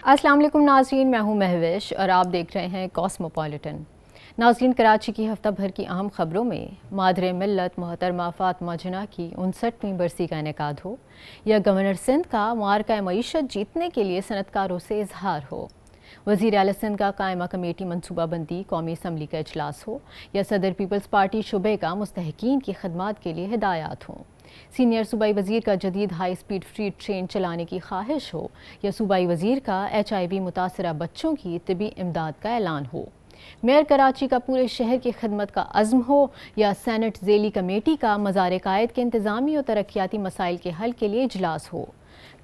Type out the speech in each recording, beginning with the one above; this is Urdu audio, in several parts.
السلام علیکم ناظرین، میں ہوں مہوش اور آپ دیکھ رہے ہیں کاسموپولیٹن۔ ناظرین، کراچی کی ہفتہ بھر کی اہم خبروں میں مادر ملت محترمہ فاطمہ جناح کی 59ویں برسی کا انعقاد ہو، یا گورنر سندھ کا معرکہ معیشت جیتنے کے لیے صنعت کاروں سے اظہار ہو، وزیر اعلیٰ سندھ کا قائمہ کمیٹی منصوبہ بندی قومی اسمبلی کا اجلاس ہو، یا صدر پیپلز پارٹی شعبے کا مستحقین کی خدمات کے لیے ہدایات ہوں، سینئر صوبائی وزیر کا جدید ہائی سپیڈ فریٹ ٹرین چلانے کی خواہش ہو، یا صوبائی وزیر کا HIV متاثرہ بچوں کی طبی امداد کا اعلان ہو، میئر کراچی کا پورے شہر کی خدمت کا عزم ہو، یا سینٹ ذیلی کمیٹی کا مزار قائد کے انتظامی اور ترقیاتی مسائل کے حل کے لیے اجلاس ہو،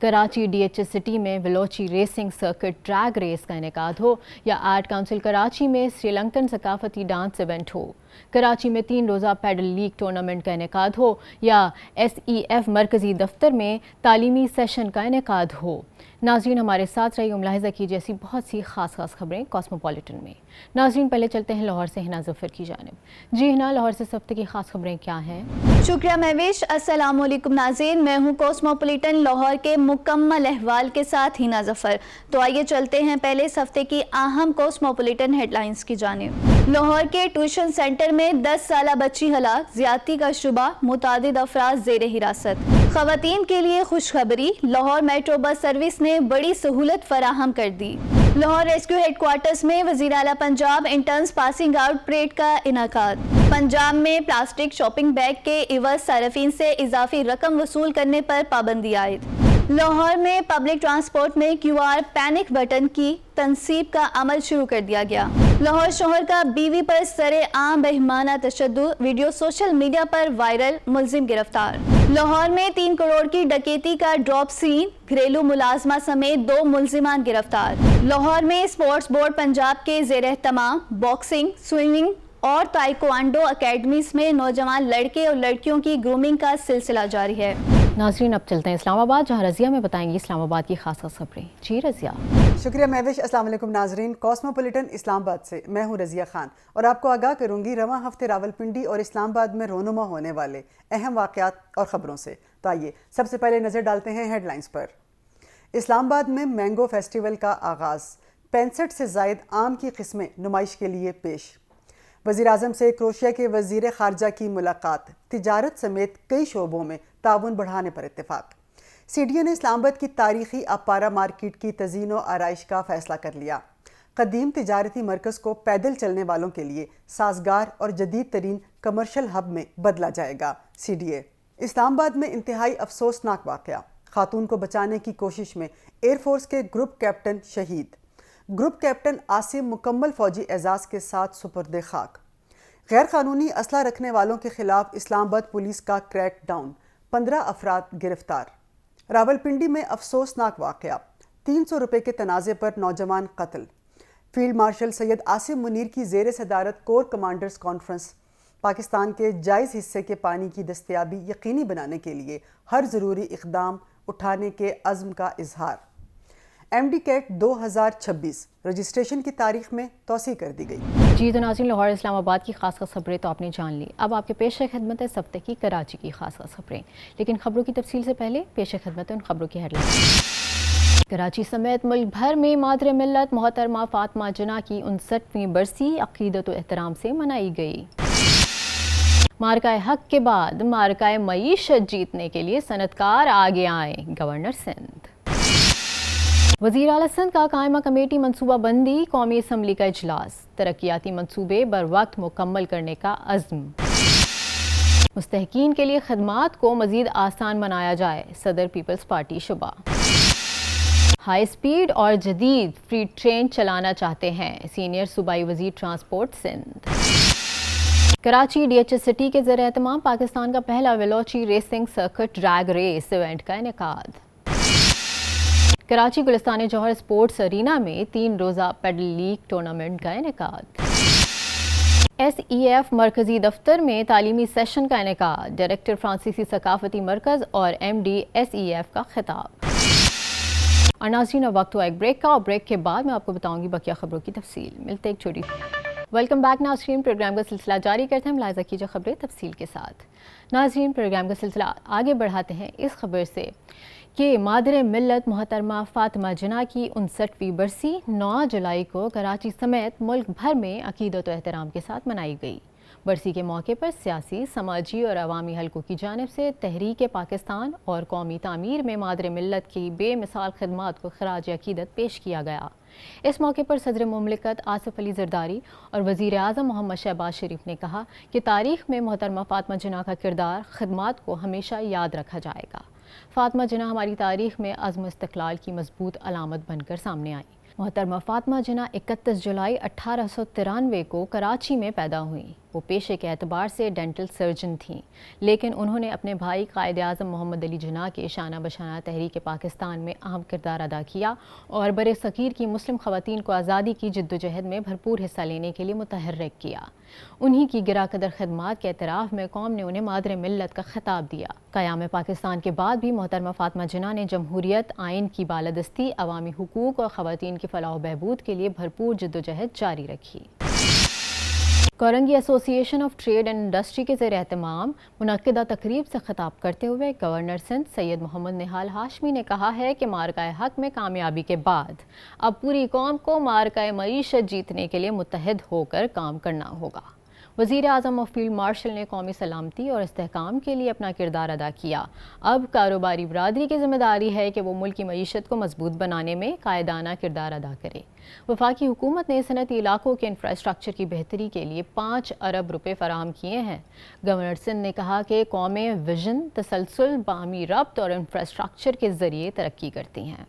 کراچی DHS سٹی میں ولوچی ریسنگ سرکٹ ڈریگ ریس کا انعقاد ہو، یا آرٹ کونسل کراچی میں سری لنکن ثقافتی ڈانس ایونٹ ہو، کراچی میں 3 روزہ پیڈل لیگ ٹورنامنٹ کا انعقاد ہو، یا SEF مرکزی دفتر میں تعلیمی سیشن کا انعقاد ہو۔ ناظرین، ہمارے ساتھ رہیے، ملاحظہ کیجیے ایسی بہت سی خاص خبریں کاسموپولیٹن میں۔ ناظرین، پہلے چلتے ہیں لاہور سے ہنا ظفر کی جانب۔ جی ہنا، لاہور سے اس ہفتے کی خاص خبریں کیا ہیں؟ شکریہ مہوش۔ السلام علیکم ناظرین، میں ہوں کاسموپولیٹن لاہور کے مکمل احوال کے ساتھ ہنا ظفر۔ تو آئیے چلتے ہیں پہلے اس ہفتے کی اہم کاسموپولیٹن ہیڈ لائنز کی جانب۔ لاہور کے ٹیوشن سینٹر میں 10 سالہ بچی ہلاک، زیادتی کا شبہ، متعدد افراد زیر حراست۔ خواتین کے لیے خوشخبری، لاہور میٹرو بس سروس نے بڑی سہولت فراہم کر دی۔ لاہور ریسکیو ہیڈ کوارٹرز میں وزیر اعلیٰ Punjab interns passing out parade کا انعقاد۔ پنجاب میں پلاسٹک شاپنگ بیگ کے عوض صارفین سے اضافی رقم وصول کرنے پر پابندی عائد۔ لاہور میں پبلک ٹرانسپورٹ میں QR پینک بٹن کی تنصیب کا عمل شروع کر دیا گیا۔ لاہور شوہر کا بیوی پر سرے عام بہیمانہ تشدد، ویڈیو سوشل میڈیا پر وائرل، ملزم گرفتار۔ لاہور میں 3 کروڑ کی ڈکیتی کا ڈراپ سین، گھریلو ملازمہ سمیت 2 ملزمان گرفتار۔ لاہور میں اسپورٹس بورڈ پنجاب کے زیر اہتمام باکسنگ، سوئمنگ اور تائیکوانڈو اکیڈمیز میں نوجوان لڑکے اور لڑکیوں کی گرومنگ کا سلسلہ جاری ہے۔ ناظرین، اب چلتے ہیں اسلام آباد، جہاں رضیہ میں بتائیں گی اسلام آباد کی خاص خبریں۔ جی رضیہ۔ شکریہ مہوش۔ السلام علیکم ناظرین، کاسموپولیٹن اسلام آباد سے میں ہوں رضیہ خان، اور آپ کو آگاہ کروں گی رواں ہفتے راولپنڈی اور اسلام آباد میں رونما ہونے والے اہم واقعات اور خبروں سے۔ تو آئیے سب سے پہلے نظر ڈالتے ہیں ہیڈ لائنز پر۔ اسلام آباد میں مینگو فیسٹیول کا آغاز، 65 سے زائد آم کی قسمیں نمائش کے لیے پیش۔ وزیر اعظم سے کروشیا کے وزیر خارجہ کی ملاقات، تجارت سمیت کئی شعبوں میں تعاون بڑھانے پر اتفاق۔ CDA نے اسلام آباد کی تاریخی اپارا مارکیٹ کی تزئین و آرائش کا فیصلہ کر لیا۔ قدیم تجارتی مرکز کو پیدل چلنے والوں کے لیے سازگار اور جدید ترین کمرشل ہب میں بدلا جائے گا۔ CDA۔ اسلام آباد میں انتہائی افسوسناک واقعہ، خاتون کو بچانے کی کوشش میں ایئر فورس کے گروپ کیپٹن شہید۔ گروپ کیپٹن عاصم مکمل فوجی اعزاز کے ساتھ سپرد خاک۔ غیر قانونی اسلحہ رکھنے والوں کے خلاف اسلام آباد پولیس کا کریک ڈاؤن، 15 افراد گرفتار۔ راولپنڈی میں افسوسناک واقعہ، 300 روپے کے تنازع پر نوجوان قتل۔ فیلڈ مارشل سید عاصم منیر کی زیر صدارت کور کمانڈرز کانفرنس، پاکستان کے جائز حصے کے پانی کی دستیابی یقینی بنانے کے لیے ہر ضروری اقدام اٹھانے کے عزم کا اظہار۔ MD CAT 2026 رجسٹریشن کی تاریخ میں توسیع کر دی گئی۔ جی تو ناظرین، لاہور اسلام آباد کی خاص خبریں تو آپ نے جان لی، اب آپ کے پیش خدمت ہے اس ہفتے کی کراچی کی خاص خبریں، لیکن خبروں کی تفصیل سے پہلے پیش خدمت ہے ان خبروں کی ہیڈ لائن۔ کراچی سمیت ملک بھر میں مادر ملت محترمہ فاطمہ جناح کی 59ویں برسی عقیدت و احترام سے منائی گئی۔ معرکہ حق کے بعد معرکہ معیشت جیتنے کے لیے صنعت کار آگے آئیں، گورنر سندھ۔ وزیر اعلیٰ سندھ کا قائمہ کمیٹی منصوبہ بندی قومی اسمبلی کا اجلاس، ترقیاتی منصوبے بر وقت مکمل کرنے کا عزم۔ مستحقین کے لیے خدمات کو مزید آسان بنایا جائے، صدر پیپلز پارٹی شعبہ۔ ہائی سپیڈ اور جدید فریٹ ٹرین چلانا چاہتے ہیں، سینئر صوبائی وزیر transport Sindh. Karachi DHS city کے زیر اہتمام پاکستان کا پہلا velocity racing circuit drag race event کا انعقاد۔ کراچی گلستان جوہر اسپورٹس ارینا میں 3 روزہ پیڈل لیگ ٹورنامنٹ کا انعقاد۔ SEF مرکزی دفتر میں تعلیمی سیشن کا انعقاد، ڈائریکٹر فرانسیسی ثقافتی مرکز اور MD SEF کا خطاب۔ اور ناظرین، اب وقت ہوا ایک بریک کا، اور بریک کے بعد میں آپ کو بتاؤں گی بقیہ خبروں کی تفصیل۔ ملتے ایک چھوٹی ویلکم بیک ناظرین، پروگرام کا سلسلہ جاری کرتے ہیں، ملاحظہ کیجیے خبریں تفصیل کے ساتھ۔ ناظرین، پروگرام کا سلسلہ آگے بڑھاتے ہیں اس خبر سے کہ مادر ملت محترمہ فاطمہ جناح کی 59ویں برسی 9 جولائی کو کراچی سمیت ملک بھر میں عقیدت و احترام کے ساتھ منائی گئی۔ برسی کے موقع پر سیاسی، سماجی اور عوامی حلقوں کی جانب سے تحریک پاکستان اور قومی تعمیر میں مادر ملت کی بے مثال خدمات کو خراج عقیدت پیش کیا گیا۔ اس موقع پر صدر مملکت آصف علی زرداری اور وزیر اعظم محمد شہباز شریف نے کہا کہ تاریخ میں محترمہ فاطمہ جناح کا کردار خدمات کو ہمیشہ یاد رکھا جائے گا۔ فاطمہ جناح ہماری تاریخ میں عزم و استقلال کی مضبوط علامت بن کر سامنے آئی۔ محترمہ فاطمہ جناح 31 جولائی 1893 کو کراچی میں پیدا ہوئیں۔ وہ پیشے کے اعتبار سے ڈینٹل سرجن تھیں، لیکن انہوں نے اپنے بھائی قائد اعظم محمد علی جناح کے شانہ بشانہ تحریک پاکستان میں اہم کردار ادا کیا اور بر صغیر کی مسلم خواتین کو آزادی کی جدوجہد میں بھرپور حصہ لینے کے لیے متحرک کیا۔ انہی کی گراں قدر خدمات کے اعتراف میں قوم نے انہیں مادر ملت کا خطاب دیا۔ قیام پاکستان کے بعد بھی محترمہ فاطمہ جناح نے جمہوریت، آئین کی بالادستی، عوامی حقوق اور خواتین کی فلاح و بہبود کے لیے بھرپور جدوجہد جاری رکھی۔ کورنگی ایسوسی ایشن آف ٹریڈ اینڈ انڈسٹری کے زیر اہتمام منعقدہ تقریب سے خطاب کرتے ہوئے گورنر سندھ سید محمد نہال ہاشمی نے کہا ہے کہ مارکہ حق میں کامیابی کے بعد اب پوری قوم کو مارکہ معیشت جیتنے کے لیے متحد ہو کر کام کرنا ہوگا۔ وزیر اعظم اور فیلڈ مارشل نے قومی سلامتی اور استحکام کے لیے اپنا کردار ادا کیا۔ اب کاروباری برادری کی ذمہ داری ہے کہ وہ ملک کی معیشت کو مضبوط بنانے میں قائدانہ کردار ادا کرے۔ وفاقی حکومت نے صنعتی علاقوں کے انفراسٹرکچر کی بہتری کے لیے 5 ارب روپے فراہم کیے ہیں۔ گورنر سندھ نے کہا کہ قومیں ویژن، تسلسل، باہمی ربط اور انفراسٹرکچر کے ذریعے ترقی کرتی ہیں۔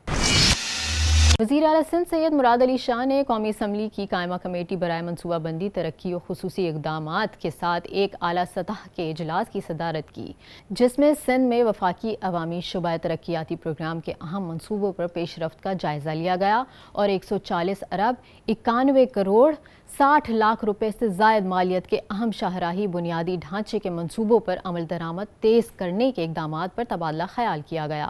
وزیر اعلیٰ سندھ سید مراد علی شاہ نے قومی اسمبلی کی قائمہ کمیٹی برائے منصوبہ بندی، ترقی و خصوصی اقدامات کے ساتھ ایک اعلیٰ سطح کے اجلاس کی صدارت کی، جس میں سندھ میں وفاقی عوامی شعبہ ترقیاتی پروگرام کے اہم منصوبوں پر پیش رفت کا جائزہ لیا گیا اور 140 ارب 91 کروڑ 60 لاکھ روپے سے زائد مالیت کے اہم شاہراہی بنیادی ڈھانچے کے منصوبوں پر عمل درآمد تیز کرنے کے اقدامات پر تبادلہ خیال کیا گیا۔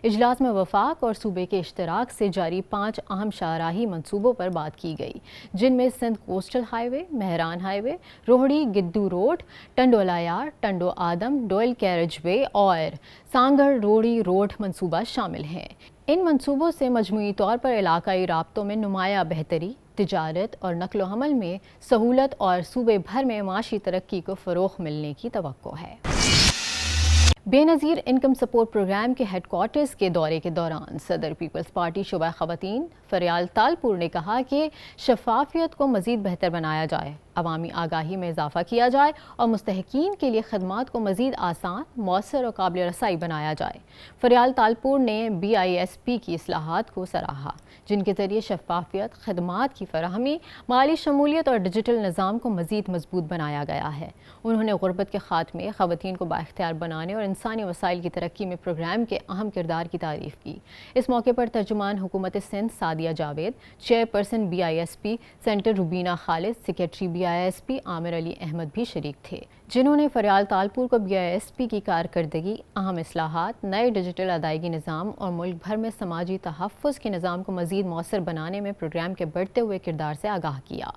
اجلاس میں وفاق اور صوبے کے اشتراک سے جاری 5 اہم شاہراہی منصوبوں پر بات کی گئی، جن میں سندھ کوسٹل ہائی وے، مہران ہائی وے، روہڑی گدو روڈ، ٹنڈو لایار، ٹنڈو آدم، ڈوئل کیرج وے اور سانگڑ روڑی روڈ منصوبہ شامل ہیں۔ ان منصوبوں سے مجموعی طور پر علاقائی رابطوں میں نمایاں بہتری، تجارت اور نقل و حمل میں سہولت اور صوبے بھر میں معاشی ترقی کو فروغ ملنے کی توقع ہے۔ بے نظیر انکم سپورٹ پروگرام کے ہیڈ کوارٹرز کے دورے کے دوران صدر پیپلز پارٹی شعبہ خواتین فریال تالپور نے کہا کہ شفافیت کو مزید بہتر بنایا جائے، عوامی آگاہی میں اضافہ کیا جائے اور مستحقین کے لیے خدمات کو مزید آسان، مؤثر اور قابل رسائی بنایا جائے۔ فریال تالپور نے BISP کی اصلاحات کو سراہا، جن کے ذریعے شفافیت، خدمات کی فراہمی، مالی شمولیت اور ڈیجیٹل نظام کو مزید مضبوط بنایا گیا ہے۔ انہوں نے غربت کے خاتمے، خواتین کو بااختیار بنانے اور انسانی وسائل کی ترقی میں پروگرام کے اہم کردار کی تعریف کی۔ اس موقع پر ترجمان حکومت Sindh Saadia Javed, chairperson BISP senator Rubina Khalid, secretary BISP Aamir Ali Ahmed بھی شریک تھے، جنہوں نے فریال تالپور کو BISP کی کارکردگی، اہم اصلاحات، نئے ڈیجیٹل ادائیگی نظام اور ملک بھر میں سماجی تحفظ کے نظام کو مزید مؤثر بنانے میں پروگرام کے بڑھتے ہوئے کردار سے آگاہ کیا۔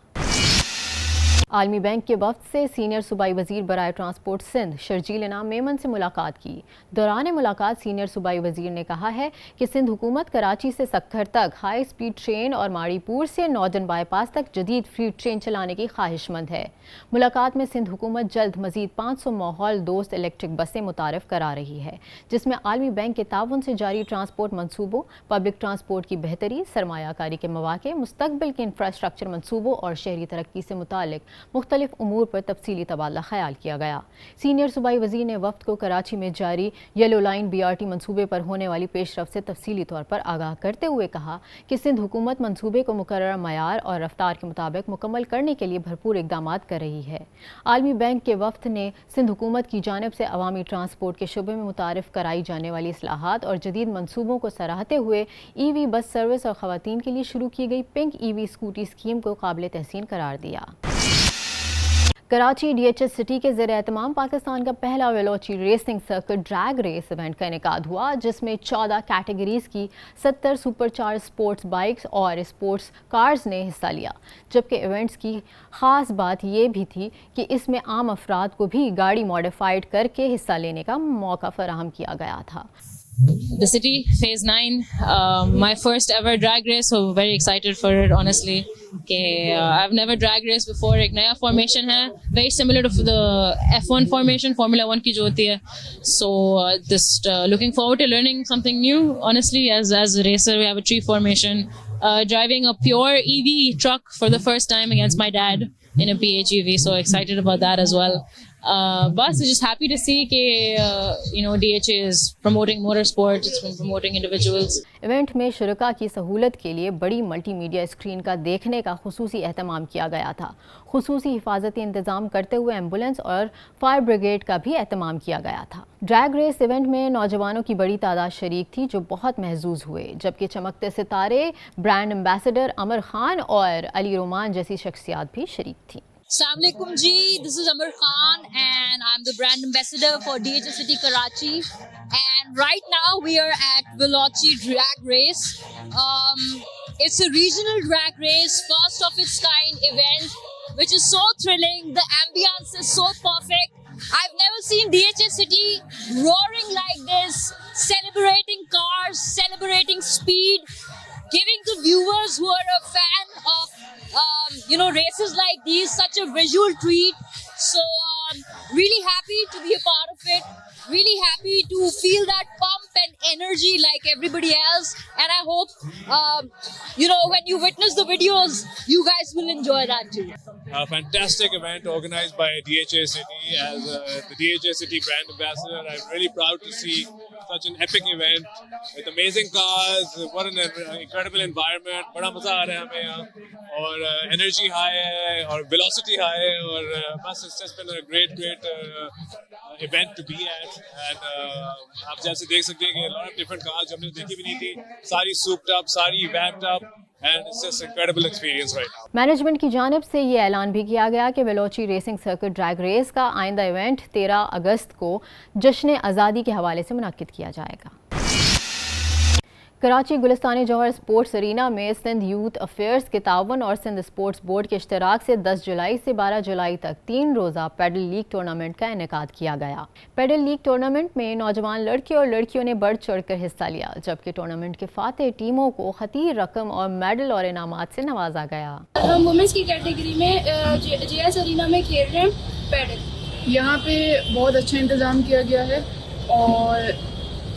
عالمی بینک کے وفد سے سینئر صوبائی وزیر برائے ٹرانسپورٹ سندھ شرجیل انعام میمن سے ملاقات کی۔ دوران ملاقات سینئر صوبائی وزیر نے کہا ہے کہ سندھ حکومت کراچی سے سکھر تک ہائی سپیڈ ٹرین اور ماڑی پور سے نوجن بائی پاس تک جدید فریٹ ٹرین چلانے کی خواہش مند ہے۔ ملاقات میں سندھ حکومت جلد مزید 500 ماحول دوست الیکٹرک بسیں متعارف کرا رہی ہے، جس میں عالمی بینک کے تعاون سے جاری ٹرانسپورٹ منصوبوں، پبلک ٹرانسپورٹ کی بہتری، سرمایہ کاری کے مواقع، مستقبل کے انفراسٹرکچر منصوبوں اور شہری ترقی سے متعلق مختلف امور پر تفصیلی تبادلہ خیال کیا گیا۔ سینئر صوبائی وزیر نے وفد کو کراچی میں جاری یلو لائن BRT منصوبے پر ہونے والی پیش رفت سے تفصیلی طور پر آگاہ کرتے ہوئے کہا کہ سندھ حکومت منصوبے کو مقررہ معیار اور رفتار کے مطابق مکمل کرنے کے لیے بھرپور اقدامات کر رہی ہے۔ عالمی بینک کے وفد نے سندھ حکومت کی جانب سے عوامی ٹرانسپورٹ کے شعبے میں متعارف کرائی جانے والی اصلاحات اور جدید منصوبوں کو سراہتے ہوئے EV بس سروس اور خواتین کے لیے شروع کی گئی پنک EV اسکوٹی اسکیم کو قابل تحسین قرار دیا۔ کراچی DHS سٹی کے زیر اہتمام پاکستان کا پہلا velocity racing circuit drag race event کا انعقاد ہوا، جس میں 14 کیٹیگریز کی 70 سپر چارج سپورٹس بائکس اور سپورٹس کارز نے حصہ لیا، جبکہ ایونٹس کی خاص بات یہ بھی تھی کہ اس میں عام افراد کو بھی گاڑی ماڈیفائڈ کر کے حصہ لینے کا موقع فراہم کیا گیا تھا۔ the city, phase 9, my first ever drag race, so very excited for it, honestly. I've never drag raced before. Ek naya formation hai, very similar to the F1 formation, Formula 1 ki jo hoti hai. So just looking forward to learning something new, honestly. As a racer, we have a tree formation. Driving a pure EV truck for the first time against my dad in a PHEV, so excited about that as well. Bus is just happy to see that DHA is promoting motorsport, it's promoting individuals. Event میں شرکا کی سہولت کے لیے بڑی ملٹی میڈیا اسکرین کا دیکھنے کا خصوصی اہتمام کیا گیا تھا. خصوصی حفاظتی انتظام کرتے ہوئے ایمبولینس اور فائر بریگیڈ کا بھی اہتمام کیا گیا تھا. ڈریگ ریس ایونٹ میں نوجوانوں کی بڑی تعداد شریک تھی جو بہت محظوظ ہوئے، جبکہ چمکتے ستارے، برانڈ ایمبیسڈر عمر خان اور علی رومان جیسی شخصیات بھی شریک تھیں. Assalamu alaikum ji, this is Amar Khan and I'm the brand ambassador for DHA City Karachi, and right now we are at Veloci Drag Race. It's a regional drag race, first of its kind event, which is so thrilling. The ambience is so perfect. I've never seen DHA City roaring like this, celebrating cars, celebrating speed, giving the viewers who are a fan of races like these such a visual treat. So really happy to be a part of it, really happy to feel that pump and energy like everybody else, and I hope when you witness the videos you guys will enjoy that too. A fantastic event organized by DHA City. As the DHA City brand ambassador, I'm really proud to see such an epic event with amazing cars. What an incredible environment. Bada maza aa raha hai hame yahan, aur energy high hai aur velocity high hai, aur bas it's just been a great event to be at. And aap jaise dekh sakte hain ki a lot of different cars jo humne dekhi bhi nahi thi, sari souped up, sari vamped up, and it's just an incredible experience right now. Management کی جانب سے یہ اعلان بھی کیا گیا کہ ویلوچی ریسنگ سرکٹ ڈریگ ریس کا آئندہ ایونٹ 13 اگست کو جشن آزادی کے حوالے سے منعقد کیا جائے گا. کراچی گلستان جوہر سپورٹس ارینا میں سندھ یوتھ افیئرز کے تعاون اور سندھ سپورٹس بورڈ کے اشتراک سے 10 جولائی سے 12 جولائی تک 3 روزہ پیڈل لیگ ٹورنامنٹ کا انعقاد کیا گیا. پیڈل لیگ ٹورنامنٹ میں نوجوان لڑکے اور لڑکیوں نے بڑھ چڑھ کر حصہ لیا، جبکہ ٹورنامنٹ کے فاتح ٹیموں کو خطیر رقم اور میڈل اور انعامات سے نوازا گیا. ہم وومنس کی کیٹیگری میں جے ایس ارینا میں کھیل رہے ہیں پیڈل. یہاں پہ بہت اچھا انتظام کیا گیا ہے اور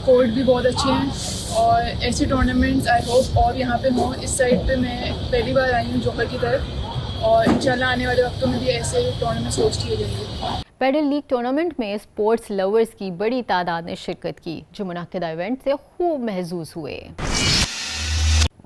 کورٹ بھی بہت اچھے ہیں، اور ایسے ٹورنامنٹس آئی ہوپ اور یہاں پہ ہوں. اس سائڈ پہ میں پہلی بار آئی ہوں جوہر کی طرف، اور انشاءاللہ آنے والے وقتوں میں بھی ایسے ٹورنامنٹس ہوسٹ کیے جائیں گے. پیڈل لیگ ٹورنامنٹ میں اسپورٹس لورز کی بڑی تعداد نے شرکت کی، جو منعقدہ ایونٹ سے خوب محظوظ ہوئے.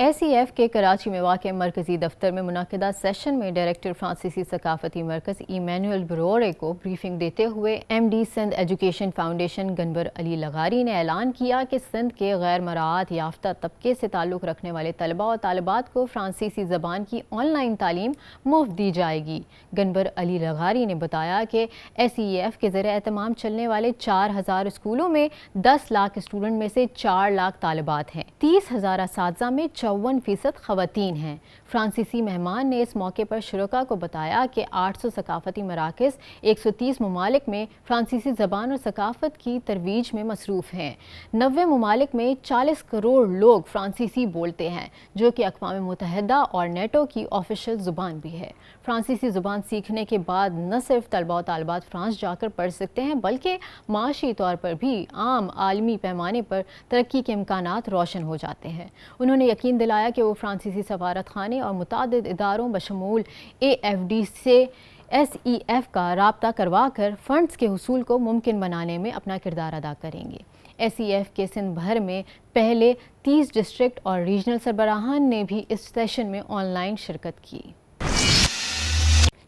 ایس ای ایف کے کراچی میں واقع مرکزی دفتر میں منعقدہ سیشن میں ڈائریکٹر فرانسیسی ثقافتی مرکز ایمینوئل برورے کو بریفنگ دیتے ہوئے M D Sindh education foundation Ghanbar Ali لغاری نے اعلان کیا کہ سندھ کے غیر مراعات یافتہ طبقے سے تعلق رکھنے والے طلباء اور طالبات کو فرانسیسی زبان کی آن لائن تعلیم مفت دی جائے گی. گنبر علی لغاری نے بتایا کہ ایس ای ایف کے زیر اہتمام چلنے والے 4000 اسکولوں میں 10 لاکھ اسٹوڈنٹ میں سے 4 لاکھ طالبات ہیں. 30,000 اساتذہ میں 54% خواتین ہیں. فرانسیسی مہمان نے اس موقع پر شرکاء کو بتایا کہ 800 ثقافتی مراکز 130 ممالک میں فرانسیسی زبان اور ثقافت کی ترویج میں مصروف ہیں. 90 ممالک میں 40 کروڑ لوگ فرانسیسی بولتے ہیں، جو کہ اقوام متحدہ اور نیٹو کی آفیشل زبان بھی ہے. فرانسیسی زبان سیکھنے کے بعد نہ صرف طلباء و طالبات فرانس جا کر پڑھ سکتے ہیں، بلکہ معاشی طور پر بھی عام عالمی پیمانے پر ترقی کے امکانات روشن ہو جاتے ہیں. انہوں نے یقین دلایا کہ وہ فرانسیسی سفارت خانے اور متعدد اداروں بشمول اے ایف ڈی سے ایس ای ایف کا رابطہ کروا کر فنڈز کے حصول کو ممکن بنانے میں اپنا کردار ادا کریں گے. ایس ای ایف کے سندھ بھر میں پہلے 30 ڈسٹرکٹ اور ریجنل سربراہان نے بھی اس سیشن میں آن لائن شرکت کی.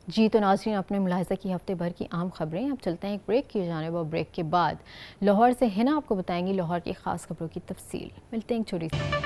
جی تو ناظرین، اپنے ملاحظہ کی ہفتے بھر کی اہم خبریں. اب چلتے ہیں ایک بریک کی جانب، اور بریک کے بعد لاہور سے ہنا آپ کو بتائیں گی لاہور کی خاص خبروں کی تفصیل. ملتے ہیں ایک چھوٹی سی.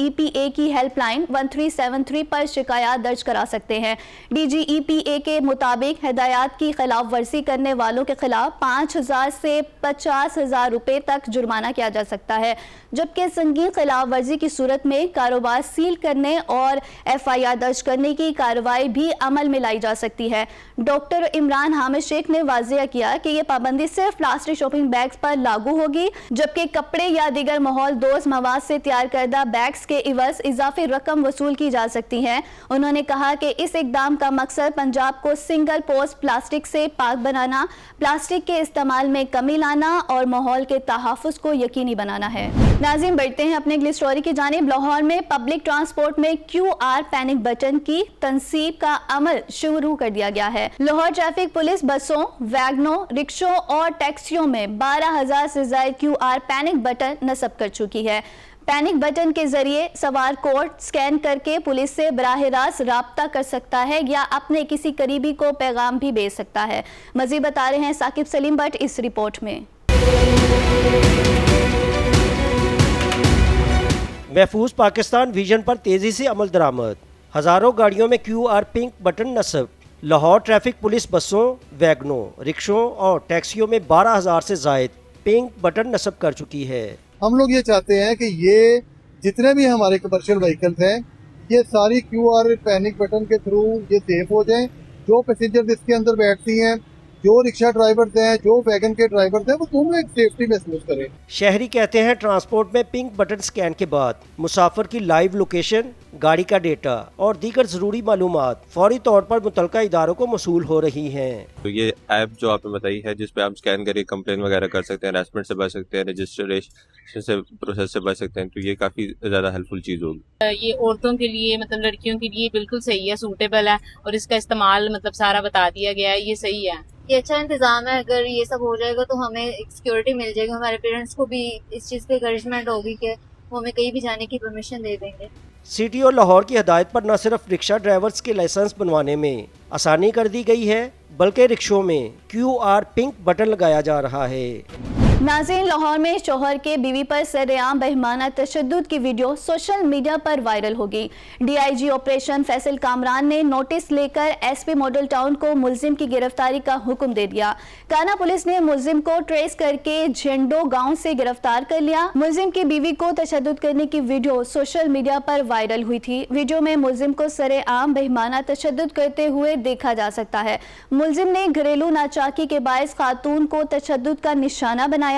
EPA کی ہیلپ لائن 1373 پر شکایات درج کرا سکتے ہیں۔ DG EPA کے مطابق ہدایات کی خلاف ورزی کرنے والوں کے خلاف 5,000 سے 50,000 روپے تک جرمانہ کیا جا سکتا ہے، جبکہ سنگین خلاف ورزی کی صورت میں کاروبار سیل کرنے اور FIR درج کرنے کی کارروائی بھی عمل میں لائی جا سکتی ہے۔ ڈاکٹر عمران حامد شیخ نے واضح کیا کہ یہ پابندی صرف پلاسٹک شاپنگ بیگز پر لاگو ہوگی، جبکہ کپڑے یا دیگر ماحول دوست مواد سے تیار کردہ بیگز کے عوض اضافی رقم وصول کی جا سکتی ہے۔ انہوں نے کہا کہ اس اقدام کا مقصد پنجاب کو سنگل پوز پلاسٹک سے پاک بنانا، پلاسٹک کے استعمال میں کمی لانا اور ماحول کے تحفظ کو یقینی بنانا ہے۔ ناظرین، بڑھتے ہیں اپنے اگلی سٹوری کی جانب۔ لاہور میں پبلک ٹرانسپورٹ میں QR پینک بٹن کی تنصیب کا عمل شروع کر دیا گیا ہے۔ لاہور ٹریفک پولیس بسوں، ویگنوں، رکشوں اور ٹیکسیوں میں 12,000 سے زائد QR پینک بٹن نصب کر چکی ہے۔ پینک بٹن کے ذریعے سوار کوڈ سکین کر کے پولیس سے براہ راست رابطہ کر سکتا ہے یا اپنے کسی قریبی کو پیغام بھی بھیج سکتا ہے۔ مزید بتا رہے ہیں ثاقب سلیم بٹ اس رپورٹ میں۔ محفوظ پاکستان ویژن پر تیزی سے عمل درآمد، ہزاروں گاڑیوں میں QR پنک بٹن نصب۔ لاہور ٹریفک پولیس بسوں، ویگنوں، رکشوں اور ٹیکسیوں میں 12,000 سے زائد پنک بٹن نصب کر چکی ہے۔ ہم لوگ یہ چاہتے ہیں کہ یہ جتنے بھی ہمارے کمرشل وہیکلز ہیں یہ ساری QR پینک بٹن کے تھرو یہ سیف ہو جائیں۔ جو پیسنجر اس کے اندر بیٹھتی ہیں، جو رکشہ ڈرائیورز ہیں، جو ویگن کے ڈرائیورز ہیں، وہ دونوں ایک سیفٹی محسوس کریں۔ شہری کہتے ہیں ٹرانسپورٹ میں پنک بٹن سکین کے بعد مسافر کی لائیو لوکیشن، گاڑی کا ڈیٹا اور دیگر ضروری معلومات فوری طور پر متعلقہ اداروں کو موصول ہو رہی ہیں۔ تو یہ ایپ جو آپ نے بتائی ہے جس پہ آپ سکین کریں کمپلین وغیرہ کر سکتے ہیں، ہراسمنٹ سے بچ سکتے ہیں، رجسٹریشن سے پروسیس سے بچ سکتے ہیں، تو یہ کافی زیادہ ہیلپ فل چیز ہوگی۔ یہ عورتوں کے لیے مطلب لڑکیوں کے لیے بالکل صحیح ہے، سوٹیبل ہے اور اس کا استعمال مطلب سارا بتا دیا گیا ہے، یہ صحیح ہے۔ یہ اچھا انتظام ہے۔ اگر یہ سب ہو جائے گا تو ہمیں ایک سیکیورٹی مل جائے گی، ہمارے پیرنٹس کو بھی اس چیز پہ انکریجمنٹ ہوگی کہ وہ ہمیں کہیں بھی جانے کی پرمیشن دے دیں گے۔ سٹی اور لاہور کی ہدایت پر نہ صرف رکشہ ڈرائیورز کے لائسنس بنوانے میں آسانی کر دی گئی ہے بلکہ رکشوں میں QR پنک بٹن لگایا جا رہا ہے۔ ناظرین، لاہور میں شوہر کے بیوی پر سرعام بہیمانہ تشدد کی ویڈیو سوشل میڈیا پر وائرل ہوگی۔ DIG آپریشن فیصل کامران نے نوٹس لے کر SP ماڈل ٹاؤن کو ملزم کی گرفتاری کا حکم دے دیا۔ کانا پولیس نے ملزم کو ٹریس کر کے جھنڈو گاؤں سے گرفتار کر لیا۔ ملزم کی بیوی کو تشدد کرنے کی ویڈیو سوشل میڈیا پر وائرل ہوئی تھی۔ ویڈیو میں ملزم کو سرعام بہیمانہ تشدد کرتے ہوئے دیکھا جا سکتا ہے۔ ملزم نے گھریلو ناچاکی کے باعث خاتون کو تشدد کا نشانہ بنایا۔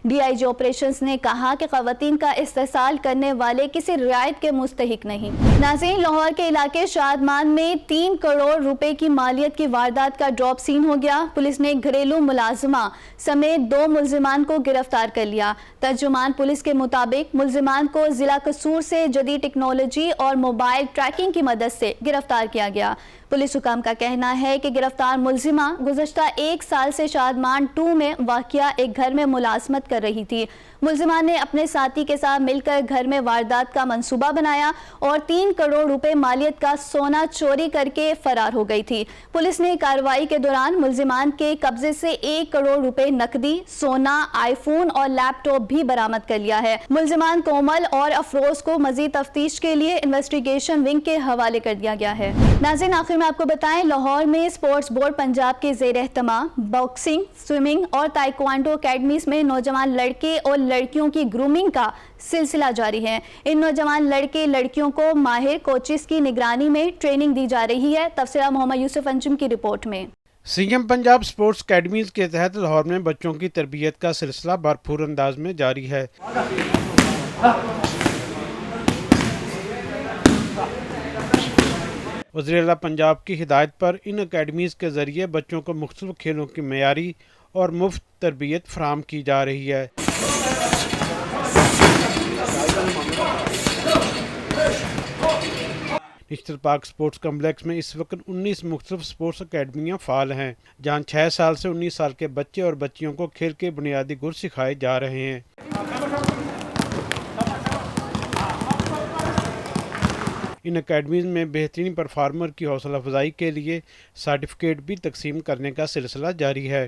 DIG آپریشنز نے کہا کہ خواتین کا استحصال کرنے والے کسی رعایت کے مستحق نہیں۔ ناظرین، لاہور کے علاقے شادمان میں 3 کروڑ روپے کی مالیت کی واردات کا ڈراپ سین ہو گیا۔ پولیس نے گھریلو ملازمہ سمیت 2 ملزمان کو گرفتار کر لیا۔ ترجمان پولیس کے مطابق ملزمان کو ضلع قصور سے جدید ٹیکنالوجی اور موبائل ٹریکنگ کی مدد سے گرفتار کیا گیا۔ پولیس حکام کا کہنا ہے کہ گرفتار ملزمہ گزشتہ 1 سال سے شادمان 2 میں واقع ایک گھر میں ملازمت کر رہی تھی۔ ملزمان نے اپنے ساتھی کے ساتھ مل کر گھر میں واردات کا منصوبہ بنایا اور 3 کروڑ روپے مالیت کا سونا چوری کر کے فرار ہو گئی تھی۔ پولیس نے کارروائی کے دوران ملزمان کے قبضے سے 1 کروڑ روپے نقدی، سونا، آئی فون اور لیپ ٹاپ بھی برآمد کر لیا ہے۔ ملزمان کومل اور افروز کو مزید تفتیش کے لیے انویسٹیگیشن ونگ کے حوالے کر دیا گیا ہے۔ ناظرین، آخر میں آپ کو بتائیں، لاہور میں اسپورٹس بورڈ پنجاب کے زیر اہتمام باکسنگ، سوئمنگ اور تائیکوانڈو اکیڈمیز میں نوجوان لڑکے اور لڑکیوں کی گرومنگ کا سلسلہ جاری ہے۔ ان نوجوان لڑکے لڑکیوں کو ماہر کوچز کی نگرانی میں ٹریننگ دی جا رہی ہے۔ تفصیلات محمد یوسف انجم کی رپورٹ میں۔ CM پنجاب اسپورٹس اکیڈمیز کے تحت لاہور میں بچوں کی تربیت کا سلسلہ بھرپور انداز میں جاری ہے۔ وزیر اعلیٰ پنجاب کی ہدایت پر ان اکیڈمیز کے ذریعے بچوں کو مختلف کھیلوں کی معیاری اور مفت تربیت فراہم کی جا رہی ہے۔ نشتر پارک اسپورٹس کمپلیکس میں اس وقت 19 مختلف اسپورٹس اکیڈمیاں فعال ہیں، جہاں 6 سال سے 19 سال کے بچے اور بچیوں کو کھیل کے بنیادی گر سکھائے جا رہے ہیں۔ ان اکیڈمیز میں بہترین پرفارمر کی حوصلہ افزائی کے لیے سرٹیفکیٹ بھی تقسیم کرنے کا سلسلہ جاری ہے۔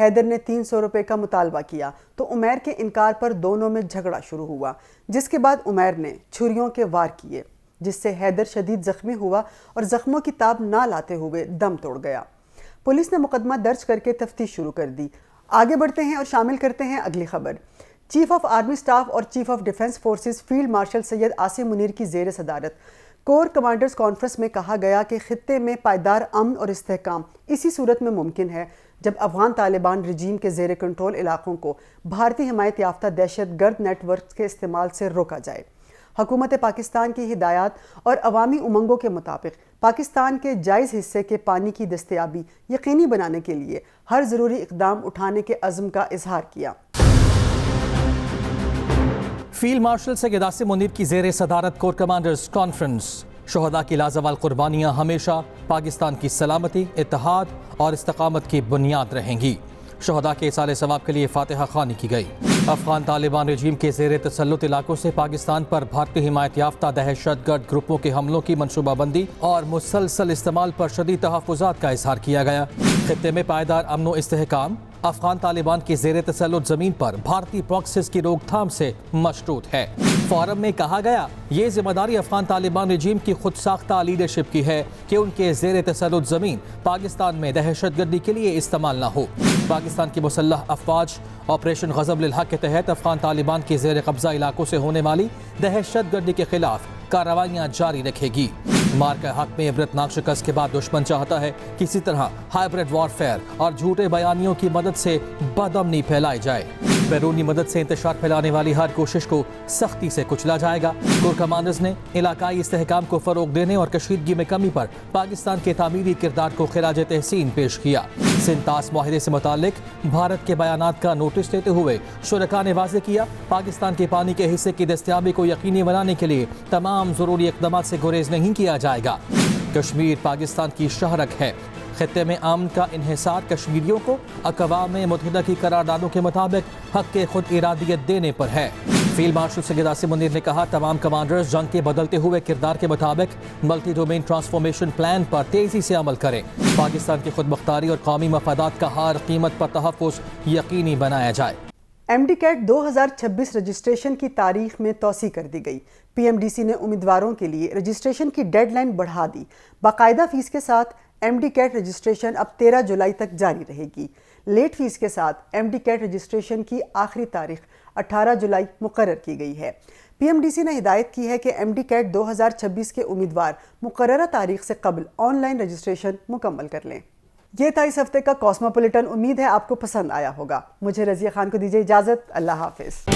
حیدر نے 300 روپے کا مطالبہ کیا تو عمیر کے انکار پر دونوں میں جھگڑا شروع ہوا، جس کے بعد عمیر نے چھریوں کے وار کیے، جس سے حیدر شدید زخمی ہوا اور زخموں کی تاب نہ لاتے ہوئے دم توڑ گیا۔ پولیس نے مقدمہ درج کر کے تفتیش شروع کر دی۔ آگے بڑھتے ہیں اور شامل کرتے ہیں اگلی خبر۔ چیف آف آرمی سٹاف اور chief of defence forces field marshal Syed Asim Munir کی زیر صدارت کور کمانڈرز کانفرنس میں کہا گیا کہ خطے میں پائیدار امن اور استحکام اسی صورت میں ممکن ہے جب افغان طالبان رجیم کے زیر کنٹرول علاقوں کو بھارتی حمایت یافتہ دہشت گرد نیٹ ورک کے استعمال سے روکا جائے۔ حکومت پاکستان کی ہدایات اور عوامی امنگوں کے مطابق پاکستان کے جائز حصے کے پانی کی دستیابی یقینی بنانے کے لیے ہر ضروری اقدام اٹھانے کے عزم کا اظہار کیا۔ فیلڈ مارشل سید عاصم منیر کی زیر صدارت کور کمانڈرز کانفرنس۔ شہداء کی لازوال قربانیاں ہمیشہ پاکستان کی سلامتی، اتحاد اور استقامت کی بنیاد رہیں گی۔ شہداء کے ایصال ثواب کے لیے فاتحہ خوانی کی گئی۔ افغان طالبان رجیم کے زیر تسلط علاقوں سے پاکستان پر بھارتی حمایت یافتہ دہشت گرد گروپوں کے حملوں کی منصوبہ بندی اور مسلسل استعمال پر شدید تحفظات کا اظہار کیا گیا۔ خطے میں پائیدار امن و استحکام افغان طالبان کی زیر تسلط زمین پر بھارتی پراکسیز کی روک تھام سے مشروط ہے۔ فورم میں کہا گیا یہ ذمہ داری افغان طالبان رجیم کی خود ساختہ لیڈرشپ کی ہے کہ ان کے زیر تسلط زمین پاکستان میں دہشت گردی کے لیے استعمال نہ ہو۔ پاکستان کی مسلح افواج آپریشن غضب للحق کے تحت افغان طالبان کے زیر قبضہ علاقوں سے ہونے والی دہشت گردی کے خلاف کارروائیاں جاری رکھے گی۔ مارکہ حق میں عبرتناک شکست کے بعد دشمن چاہتا ہے کسی طرح ہائبرڈ وارفیئر اور جھوٹے بیانیوں کی مدد سے بدامنی پھیلائی جائے۔ بیرونی مدد سے انتشار پھیلانے والی ہر کوشش کو سختی سے کچلا جائے گا۔ کور کمانڈرز نے علاقائی استحکام کو فروغ دینے اور کشیدگی میں کمی پر پاکستان کے تعمیری کردار کو خراج تحسین پیش کیا۔ سنتاس معاہدے سے متعلق بھارت کے بیانات کا نوٹس دیتے ہوئے شرکاء نے واضح کیا پاکستان کے پانی کے حصے کی دستیابی کو یقینی بنانے کے لیے تمام ضروری اقدامات سے گریز نہیں کیا جائے گا۔ کشمیر پاکستان کی شہرک ہے۔ خطے میں امن کا انحصار کشمیریوں کو اقوام متحدہ کی قراردادوں کے مطابق حق خود ارادیت دینے پر ہے۔ فیلڈ مارشل سید عاصم منیر نے کہا تمام کمانڈرز جنگ کے بدلتے ہوئے کردار کے مطابق ملٹی ڈومین ٹرانسفارمیشن پلان پر تیزی سے عمل کریں۔ پاکستان کی خود مختاری اور قومی مفادات کا ہر قیمت پر تحفظ یقینی بنایا جائے۔ ایم ڈی کیٹ 2026 رجسٹریشن کی تاریخ میں توسیع کر دی گئی۔ پی ایم ڈی سی نے امیدواروں کے لیے رجسٹریشن کی ڈیڈ لائن بڑھا دی۔ باقاعدہ فیس کے ساتھ ایم ڈی کیٹ رجسٹریشن اب 13 جولائی تک جاری رہے گی۔ لیٹ فیس کے ساتھ ایم ڈی کیٹ رجسٹریشن کی آخری تاریخ 18 جولائی مقرر کی گئی ہے۔ پی ایم ڈی سی نے ہدایت کی ہے کہ ایم ڈی کیٹ 2026 کے امیدوار مقررہ تاریخ سے قبل آن لائن رجسٹریشن مکمل کر لیں۔ یہ تھا اس ہفتے کا کاسموپولیٹن۔ امید ہے آپ کو پسند آیا ہوگا۔ مجھے رضیہ خان کو دیجیے اجازت۔ اللہ حافظ۔